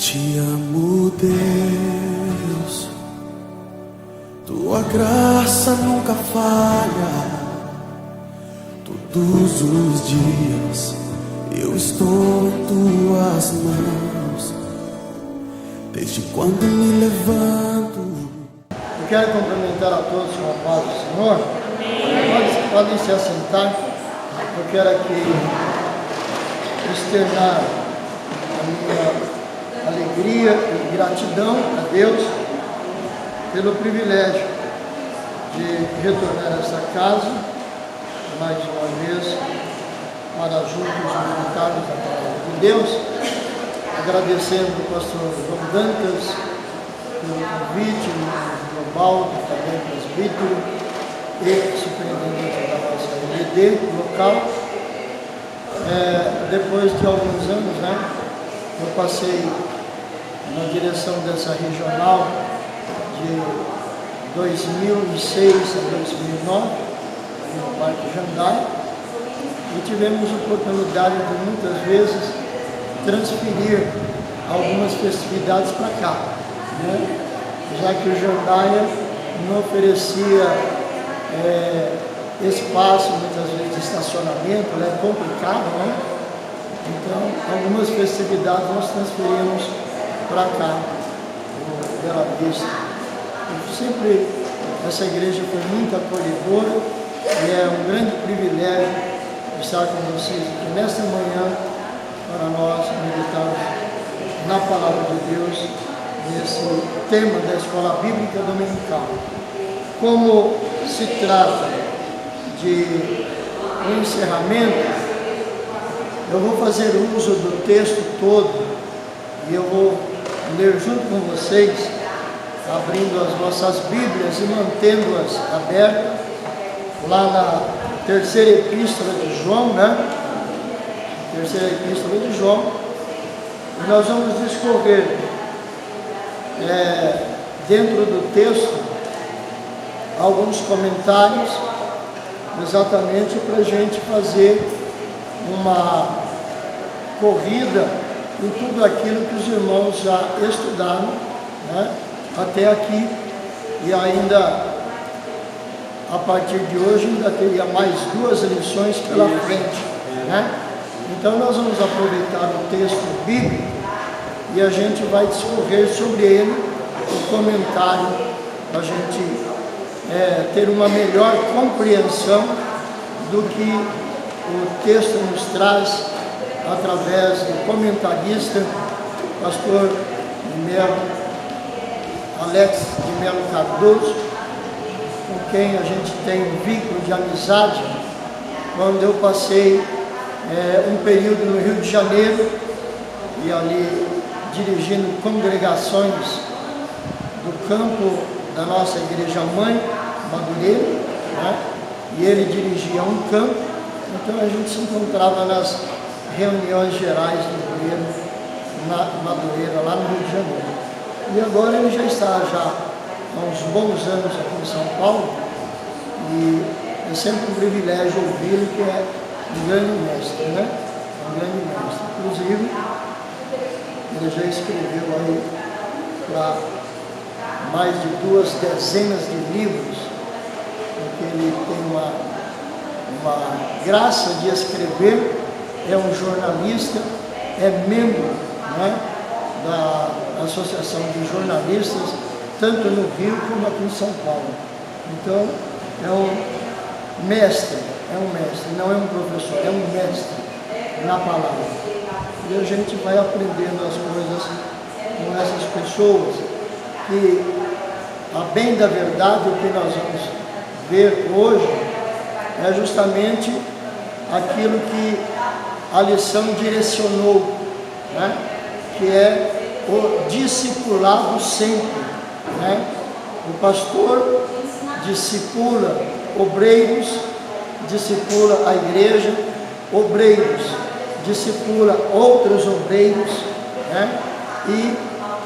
Te amo, Deus, tua graça nunca falha. Todos os dias eu estou em tuas mãos, desde quando me levanto. Eu quero cumprimentar a todos com a paz do Senhor. Podem se assentar. Eu quero aqui externar a minha alegria e gratidão a Deus pelo privilégio de retornar a esta casa mais uma vez para juntos meditarmos a palavra de Deus, agradecendo ao pastor João Dantas pelo convite global, também presbítero e superintendente da nossa IBD local. Depois de alguns anos, eu passei na direção dessa regional de 2006 a 2009, no Parque Jandai, e tivemos a oportunidade de muitas vezes transferir algumas festividades para cá, já que o Jandaia não oferecia espaço, muitas vezes de estacionamento, é complicado, Então, algumas festividades nós transferimos para cá, no Bela Vista. Sempre essa igreja foi muito acolhedora e é um grande privilégio estar com vocês aqui nesta manhã para nós meditarmos na Palavra de Deus, nesse tema da Escola Bíblica Dominical. Como se trata de um encerramento, eu vou fazer uso do texto todo e eu vou ler junto com vocês, abrindo as nossas Bíblias e mantendo-as abertas, lá na terceira epístola de João, Terceira epístola de João, e nós vamos discorrer dentro do texto alguns comentários, exatamente para a gente fazer uma corrida em tudo aquilo que os irmãos já estudaram até aqui, e ainda a partir de hoje ainda teria mais 2 lições pela frente, Então nós vamos aproveitar o texto bíblico e a gente vai discorrer sobre ele, o comentário, para a gente ter uma melhor compreensão do que o texto nos traz através do comentarista, pastor Alex de Melo Cardoso, com quem a gente tem um vínculo de amizade, quando eu passei um período no Rio de Janeiro, e ali dirigindo congregações do campo da nossa igreja mãe, Madureira, e ele dirigia um campo, então a gente se encontrava nas reuniões gerais do governo na Madureira, lá no Rio de Janeiro. E agora ele já está há uns bons anos aqui em São Paulo, e é sempre um privilégio ouvi-lo, que é um grande mestre, Um grande mestre. Inclusive, ele já escreveu aí para mais de 2 dezenas de livros, porque ele tem uma graça de escrever, é um jornalista, é membro da Associação de Jornalistas, tanto no Rio como aqui em São Paulo. Então, é um mestre, não é um professor, é um mestre na palavra. E a gente vai aprendendo as coisas com essas pessoas, que, a bem da verdade, o que nós vamos ver hoje é justamente aquilo que a lição direcionou, que é o discipulado sempre. O pastor discipula obreiros, discipula a igreja, obreiros discipula outros obreiros, e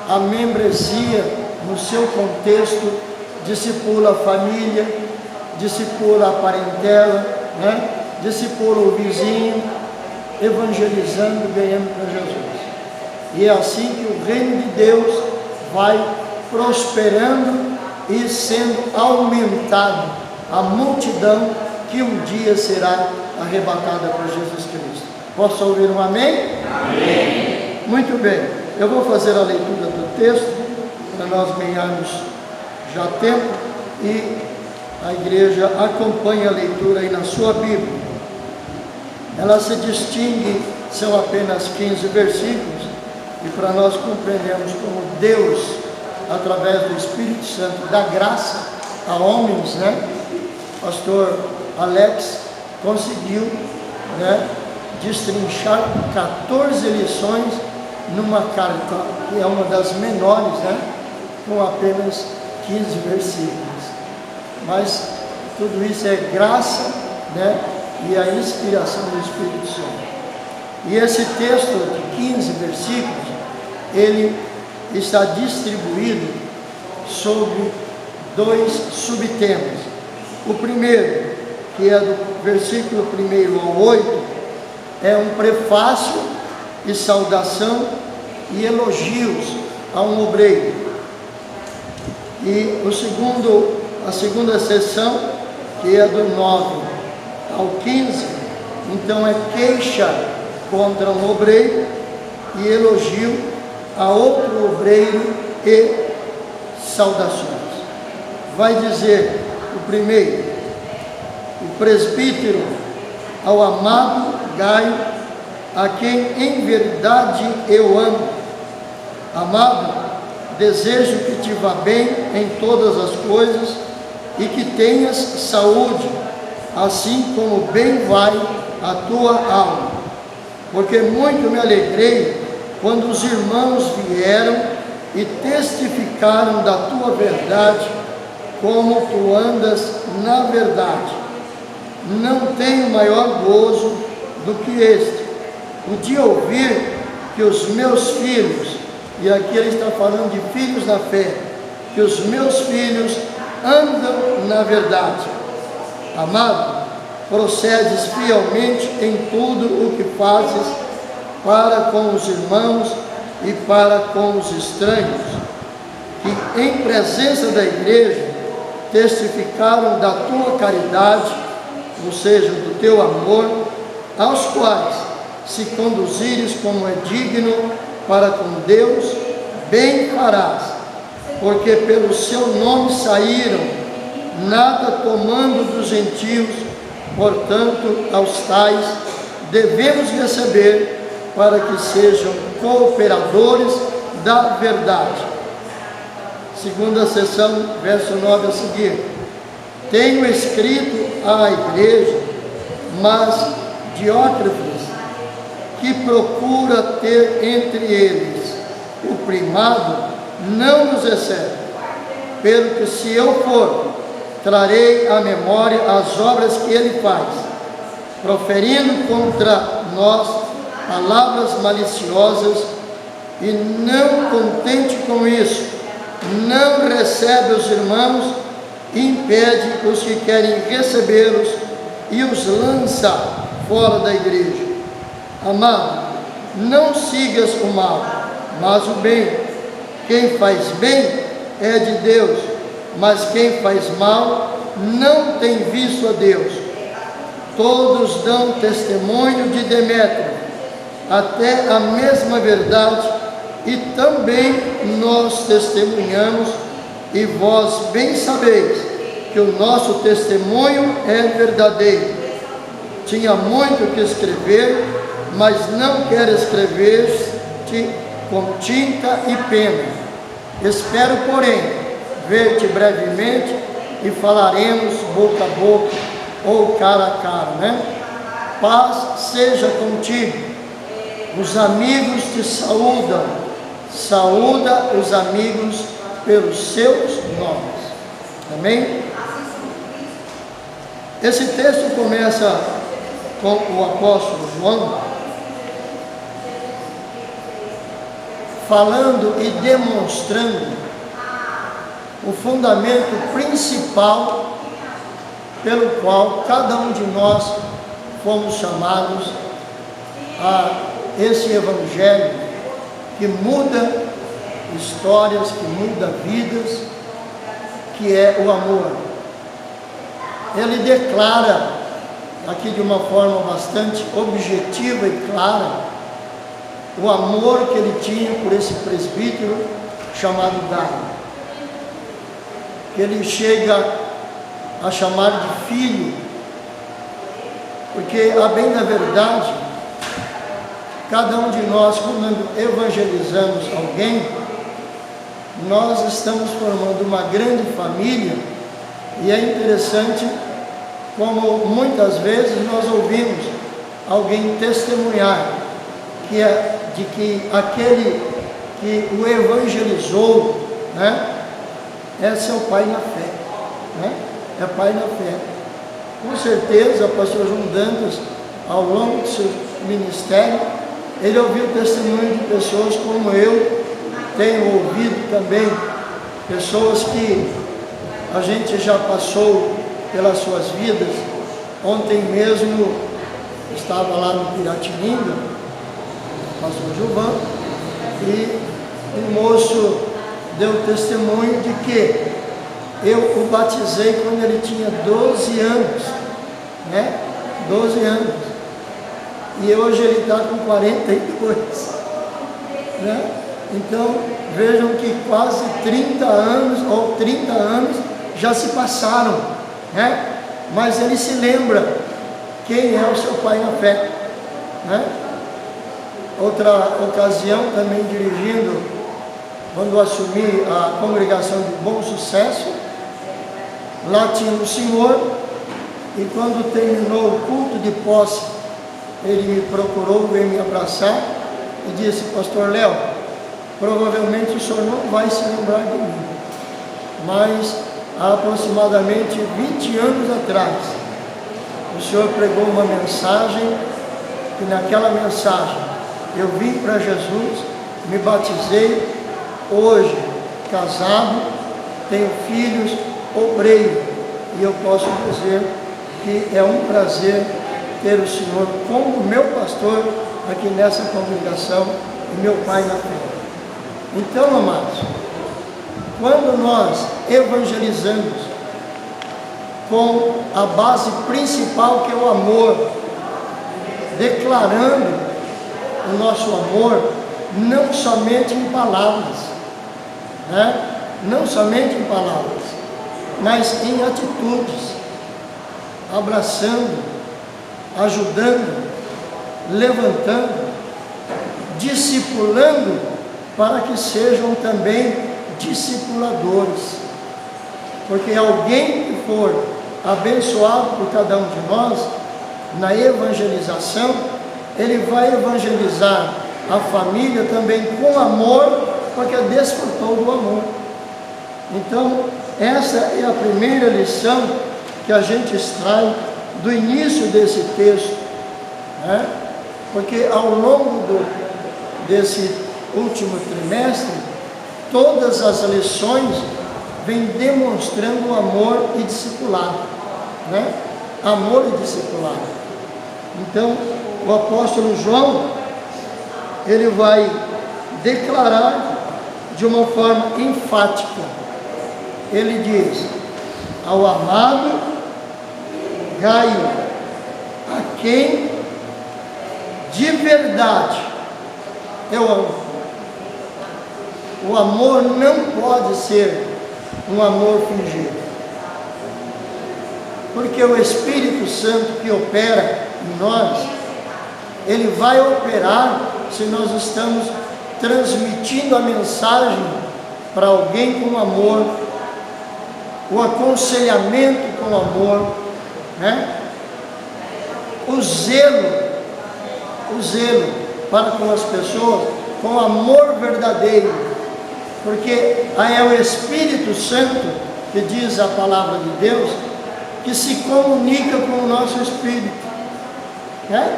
a membresia, no seu contexto, discipula a família, discipula a parentela, discipula o vizinho, evangelizando, ganhando para Jesus. E é assim que o reino de Deus vai prosperando e sendo aumentado a multidão que um dia será arrebatada por Jesus Cristo. Posso ouvir um amém? Amém. Muito bem, eu vou fazer a leitura do texto para nós ganharmos já tempo e a igreja acompanha a leitura aí na sua Bíblia. Ela se distingue, são apenas 15 versículos, e para nós compreendermos como Deus, através do Espírito Santo, dá graça a homens, né? Pastor Alex conseguiu, né, destrinchar 14 lições numa carta que é uma das menores, né, com apenas 15 versículos. Mas tudo isso é graça, né, e a inspiração do Espírito Santo. E esse texto de 15 versículos, ele está distribuído sobre 2 subtemas. O primeiro, que é do versículo 1 ao 8, é um prefácio e saudação e elogios a um obreiro. E a segunda seção, que é do 9 ao 15, então é queixa contra um obreiro e elogio a outro obreiro e saudações. Vai dizer o primeiro: o presbítero ao amado Gaio, a quem em verdade eu amo. Amado, desejo que te vá bem em todas as coisas e que tenhas saúde, assim como bem vai a tua alma. Porque muito me alegrei quando os irmãos vieram e testificaram da tua verdade, como tu andas na verdade. Não tenho maior gozo do que este, o de ouvir que os meus filhos, e aqui ele está falando de filhos da fé, que os meus filhos andam na verdade. Amado, procedes fielmente em tudo o que fazes para com os irmãos e para com os estranhos, que em presença da igreja testificaram da tua caridade, ou seja, do teu amor, aos quais, se conduzires como é digno para com Deus, bem farás, porque pelo seu nome saíram, nada tomando dos gentios. Portanto, aos tais devemos receber, para que sejam cooperadores da verdade. Segunda seção, verso 9 a seguir. Tenho escrito à igreja, mas Diótrefes, que procura ter entre eles o primado, não nos recebe. Pelo que, se eu for, trarei à memória as obras que ele faz, proferindo contra nós palavras maliciosas, e não contente com isso, não recebe os irmãos, impede os que querem recebê-los e os lança fora da igreja. Amado, não sigas o mal, mas o bem. Quem faz bem é de Deus, mas quem faz mal não tem visto a Deus. Todos dão testemunho de Demétrio, até a mesma verdade, e também nós testemunhamos, e vós bem sabeis que o nosso testemunho é verdadeiro. Tinha muito que escrever, mas não quero escrever-te com tinta e pena. Espero, porém, ver-te brevemente e falaremos boca a boca ou cara a cara, né? Paz seja contigo. Os amigos te saúdam. Saúda os amigos pelos seus nomes. Amém? Esse texto começa com o apóstolo João falando e demonstrando o fundamento principal pelo qual cada um de nós fomos chamados a esse evangelho que muda histórias, que muda vidas, que é o amor. Ele declara aqui de uma forma bastante objetiva e clara o amor que ele tinha por esse presbítero chamado Gaio, que ele chega a chamar de filho, porque a bem da verdade, cada um de nós, quando evangelizamos alguém, nós estamos formando uma grande família. E é interessante como muitas vezes nós ouvimos alguém testemunhar de que aquele que o evangelizou, né, é seu pai na fé, né? É pai na fé. Com certeza, o pastor João Dantas, ao longo do seu ministério, ele ouviu testemunho de pessoas como eu tenho ouvido também, pessoas que a gente já passou pelas suas vidas. Ontem mesmo estava lá no Piratininga, o pastor Gilvan, e um moço deu testemunho de que eu o batizei quando ele tinha 12 anos, né? 12 anos. E hoje ele está com 42, né? Então, vejam que quase 30 anos, ou 30 anos, já se passaram, né? Mas ele se lembra quem é o seu pai na fé, né? Outra ocasião, também dirigindo, quando assumi a congregação de Bom Sucesso, lá tinha um senhor, e quando terminou o culto de posse, ele me procurou, veio me abraçar e disse: pastor Léo, provavelmente o senhor não vai se lembrar de mim, mas há aproximadamente 20 anos atrás, o senhor pregou uma mensagem, e naquela mensagem eu vim para Jesus, me batizei, hoje casado, tenho filhos, obreiro, e eu posso dizer que é um prazer ter o senhor como meu pastor aqui nessa congregação e meu pai na fé. Então, amados, quando nós evangelizamos com a base principal, que é o amor, declarando o nosso amor, não somente em palavras, né? Não somente em palavras, mas em atitudes, abraçando, ajudando, levantando, discipulando, para que sejam também discipuladores, porque alguém que for abençoado por cada um de nós, na evangelização, ele vai evangelizar a família também com amor, porque desfrutou do amor. Então, essa é a primeira lição que a gente extrai do início desse texto, né? Porque ao longo desse último trimestre, todas as lições vêm demonstrando amor e discipulado, né? Amor e discipulado. Então, o apóstolo João, ele vai declarar de uma forma enfática. Ele diz: ao amado Gaio, a quem de verdade eu amo. O amor não pode ser um amor fingido, porque o Espírito Santo que opera em nós, ele vai operar se nós estamos transmitindo a mensagem para alguém com amor, o aconselhamento com amor, né? O zelo para com as pessoas, com amor verdadeiro, porque aí é o Espírito Santo, que diz a palavra de Deus, que se comunica com o nosso espírito, né?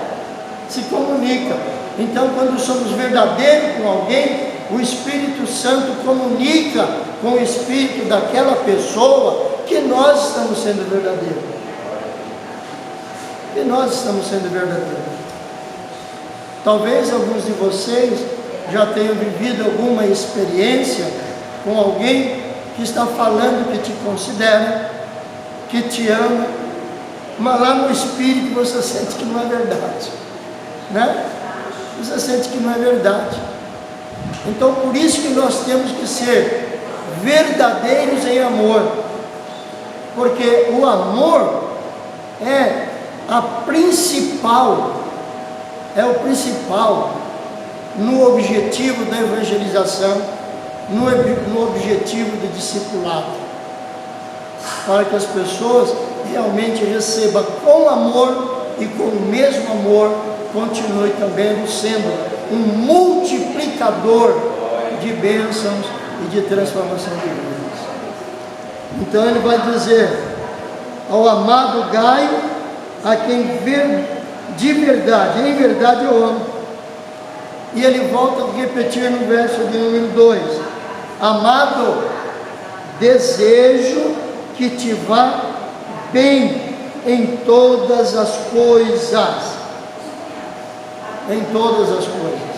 Se comunica. Então, quando somos verdadeiros com alguém, o Espírito Santo comunica com o espírito daquela pessoa que nós estamos sendo verdadeiros. Que nós estamos sendo verdadeiros. Talvez alguns de vocês já tenha vivido alguma experiência com alguém que está falando que te considera, que te ama, mas lá no espírito você sente que não é verdade, né? Você sente que não é verdade. Então por isso que nós temos que ser verdadeiros em amor, porque o amor é o principal no objetivo da evangelização, no objetivo do discipulado, para que as pessoas realmente recebam com amor e com o mesmo amor continue também sendo um multiplicador de bênçãos e de transformação de vidas. Então ele vai dizer ao amado Gaio, a quem de verdade, em verdade eu amo. E ele volta a repetir no verso de número 2: amado, desejo que te vá bem em todas as coisas. Em todas as coisas.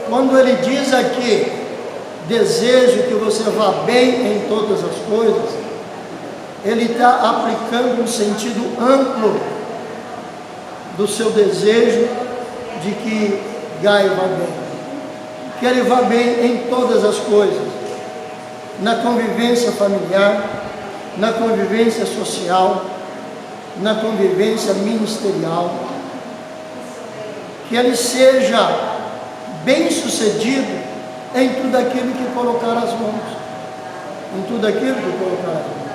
Quando ele diz aqui, desejo que você vá bem em todas as coisas, ele está aplicando um sentido amplo do seu desejo de que Gaio vá bem. Que ele vá bem em todas as coisas, na convivência familiar, na convivência social, na convivência ministerial, que ele seja bem sucedido em tudo aquilo que colocar as mãos, em tudo aquilo que colocar as mãos,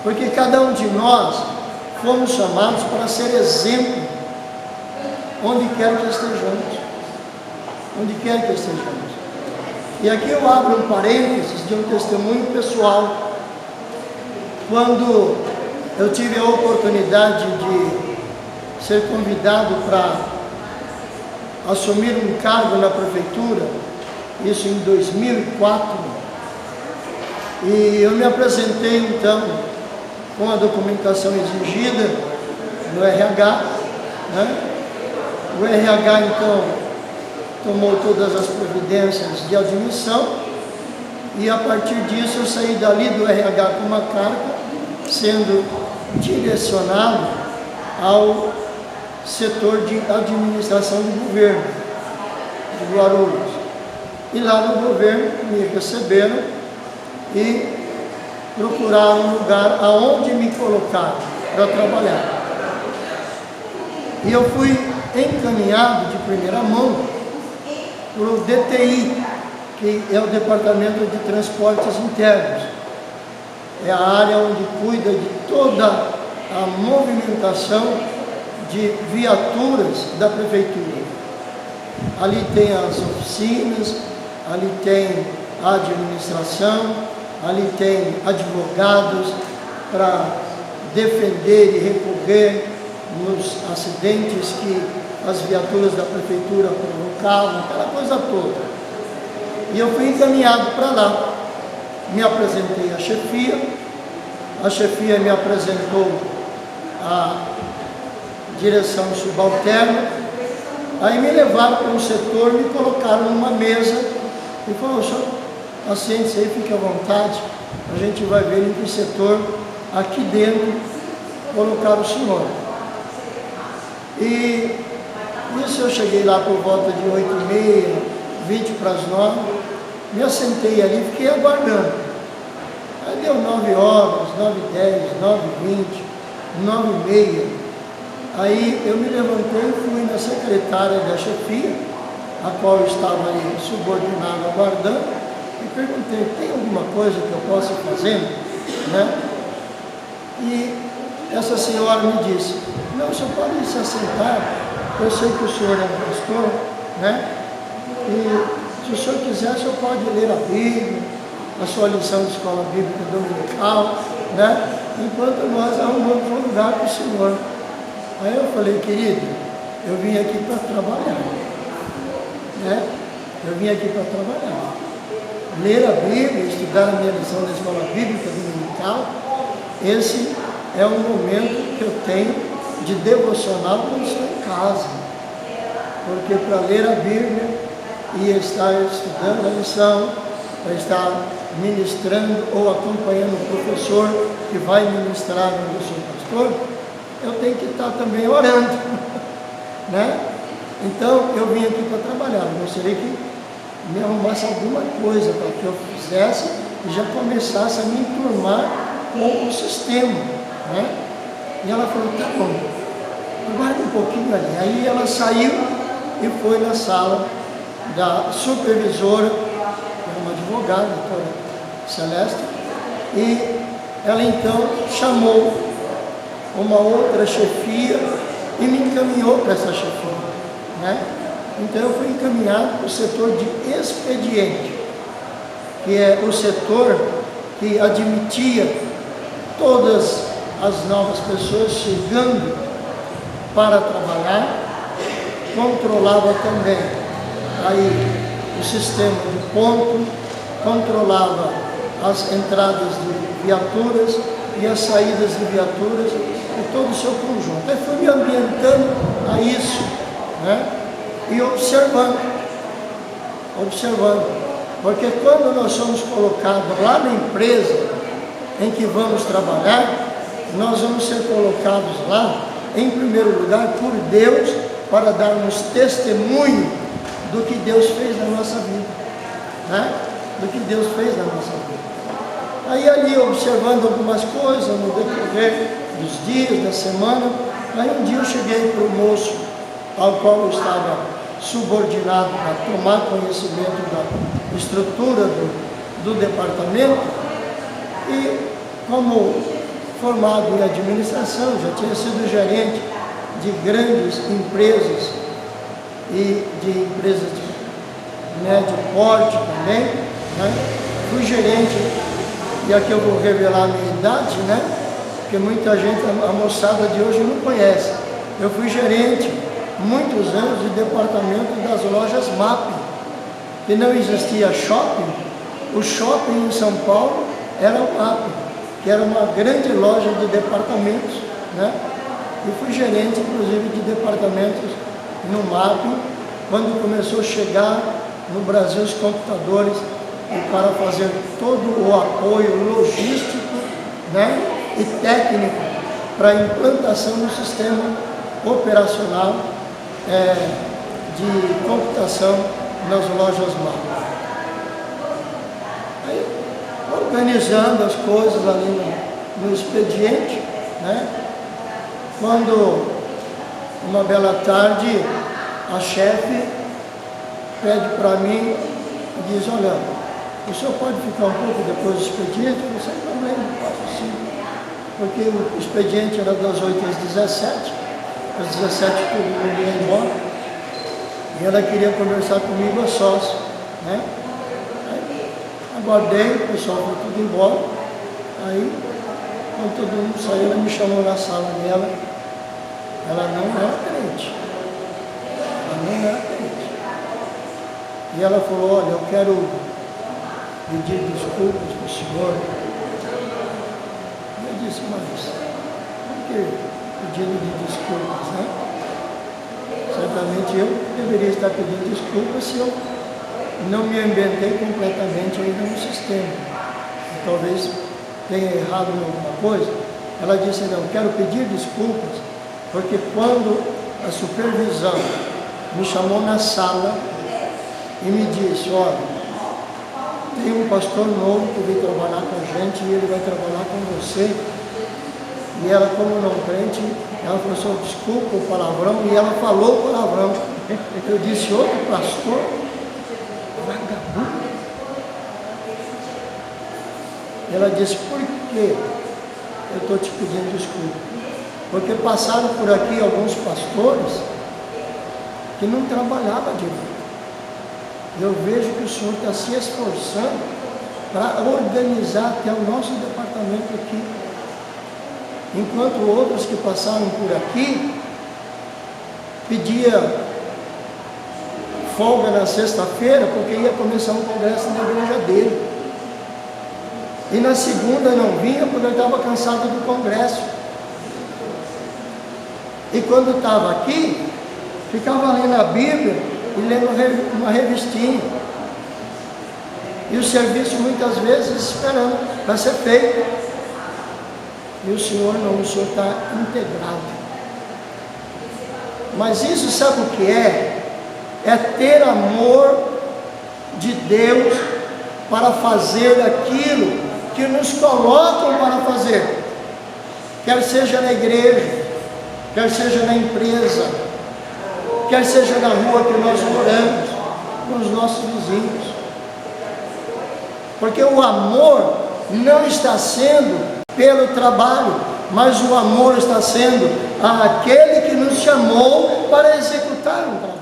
porque cada um de nós fomos chamados para ser exemplo, onde quer que estejamos, onde quer que estejamos. E aqui eu abro um parênteses de um testemunho pessoal. Quando eu tive a oportunidade de ser convidado para assumir um cargo na prefeitura, isso em 2004, e eu me apresentei então com a documentação exigida no RH, né? O RH então tomou todas as providências de admissão, e a partir disso eu saí dali do RH com uma carta, sendo direcionado ao setor de administração do governo de Guarulhos. E lá no governo me receberam e procuraram um lugar aonde me colocar para trabalhar. E eu fui encaminhado de primeira mão para o DTI, que é o Departamento de Transportes Internos. É a área onde cuida de toda a movimentação de viaturas da prefeitura. Ali tem as oficinas, ali tem a administração, ali tem advogados para defender e recorrer nos acidentes que as viaturas da prefeitura provocavam, aquela coisa toda. E eu fui encaminhado para lá. Me apresentei à chefia, a chefia me apresentou a direção subalterna, aí me levaram para um setor, me colocaram numa mesa e falaram: senhor, assente-se aí, fique à vontade, a gente vai ver em que setor aqui dentro colocar o senhor. E isso eu cheguei lá por volta de 8h30, 20 para as 9, me assentei ali e fiquei aguardando. Aí deu 9 horas, 9h10, 9h20, 9h30. Aí eu me levantei e fui na secretária da chefia, a qual eu estava ali subordinado aguardando, e perguntei: tem alguma coisa que eu possa fazer? Né? E essa senhora me disse: não, o senhor pode se assentar, eu sei que o senhor é um pastor, né? E se o senhor quiser, o senhor pode ler a Bíblia, a sua lição de escola bíblica dominical, né? Enquanto nós arrumamos um lugar para o senhor. Aí eu falei: querido, eu vim aqui para trabalhar, né? Eu vim aqui para trabalhar. Ler a Bíblia, estudar a minha lição da escola bíblica dominical, esse é um momento que eu tenho de devocional quando estou em casa. porque para ler a Bíblia e estar estudando a lição, para estar ministrando ou acompanhando o professor que vai ministrar no seu pastor, eu tenho que estar também orando, né? Então, eu vim aqui para trabalhar. Eu gostaria que me arrumasse alguma coisa para que eu fizesse e já começasse a me enturmar com o sistema, né? E ela falou, tá bom, aguarda um pouquinho ali. Aí ela saiu e foi na sala da supervisora, que era uma advogada, a doutora Celeste, e ela então chamou uma outra chefia e me encaminhou para essa chefia, né? Então eu fui encaminhado para o setor de expediente, que é o setor que admitia todas as novas pessoas chegando para trabalhar, controlava também aí o sistema de ponto, controlava as entradas de viaturas e as saídas de viaturas e todo o seu conjunto. Aí fui me ambientando a isso, né? E observando, porque quando nós somos colocados lá na empresa em que vamos trabalhar, nós vamos ser colocados lá, em primeiro lugar, por Deus, para darmos testemunho do que Deus fez na nossa vida, né? Do que Deus fez na nossa vida. Aí ali, observando algumas coisas no decorrer dos dias, da semana, aí um dia eu cheguei para o moço ao qual eu estava subordinado para tomar conhecimento da estrutura do departamento, e como formado em administração, já tinha sido gerente de grandes empresas e de empresas de médio porte também, né? Fui gerente, e aqui eu vou revelar a minha idade, né? Porque muita gente, a moçada de hoje não conhece. Eu fui gerente muitos anos de departamento das lojas MAP, que não existia shopping. O shopping em São Paulo era o MAP, que era uma grande loja de departamentos, né? E fui gerente, inclusive, de departamentos no MAP, quando começou a chegar no Brasil os computadores, e para fazer todo o apoio logístico, né, e técnico para a implantação do sistema operacional de computação nas lojas MAP. Aí, organizando as coisas ali no expediente, né, quando uma bela tarde a chefe pede para mim e diz, olha, o senhor pode ficar um pouco depois do expediente? Eu não sei problema, faço sim. Porque o expediente era das 8 às 17, às 17 todo mundo ia embora, e ela queria conversar comigo a sós, né? Aí, aguardei, o pessoal foi tudo embora, aí, quando todo mundo saiu, ela me chamou na sala dela, ela não era crente, e ela falou, olha, eu quero pedir desculpas para o senhor. Eu disse, mas por que pedindo de desculpas, né? Certamente eu deveria estar pedindo desculpas se eu não me ambientei completamente ainda no sistema. Talvez tenha errado em alguma coisa. Ela disse, não, quero pedir desculpas, porque quando a supervisão me chamou na sala e me disse, olha, tem um pastor novo que veio trabalhar com a gente e ele vai trabalhar com você. E ela, como não crente, ela falou assim, desculpa o palavrão, e ela falou o palavrão. Eu disse, outro pastor, vagabundo. Ela disse, por que eu estou te pedindo desculpa? Porque passaram por aqui alguns pastores que não trabalhavam direito. Eu vejo que o senhor está se esforçando para organizar até o nosso departamento aqui. Enquanto outros que passaram por aqui pedia folga na sexta-feira porque ia começar um congresso na igreja dele. E na segunda não vinha porque ele estava cansado do congresso. E quando estava aqui, ficava lendo a Bíblia e lendo uma revistinha. E o serviço muitas vezes esperando para ser feito. E o Senhor não, o Senhor está integrado. Mas isso sabe o que é? É ter amor de Deus para fazer aquilo que nos colocam para fazer. Quer seja na igreja, quer seja na empresa, quer seja na rua que nós moramos, com os nossos vizinhos. Porque o amor não está sendo pelo trabalho, mas o amor está sendo aquele que nos chamou para executar um trabalho.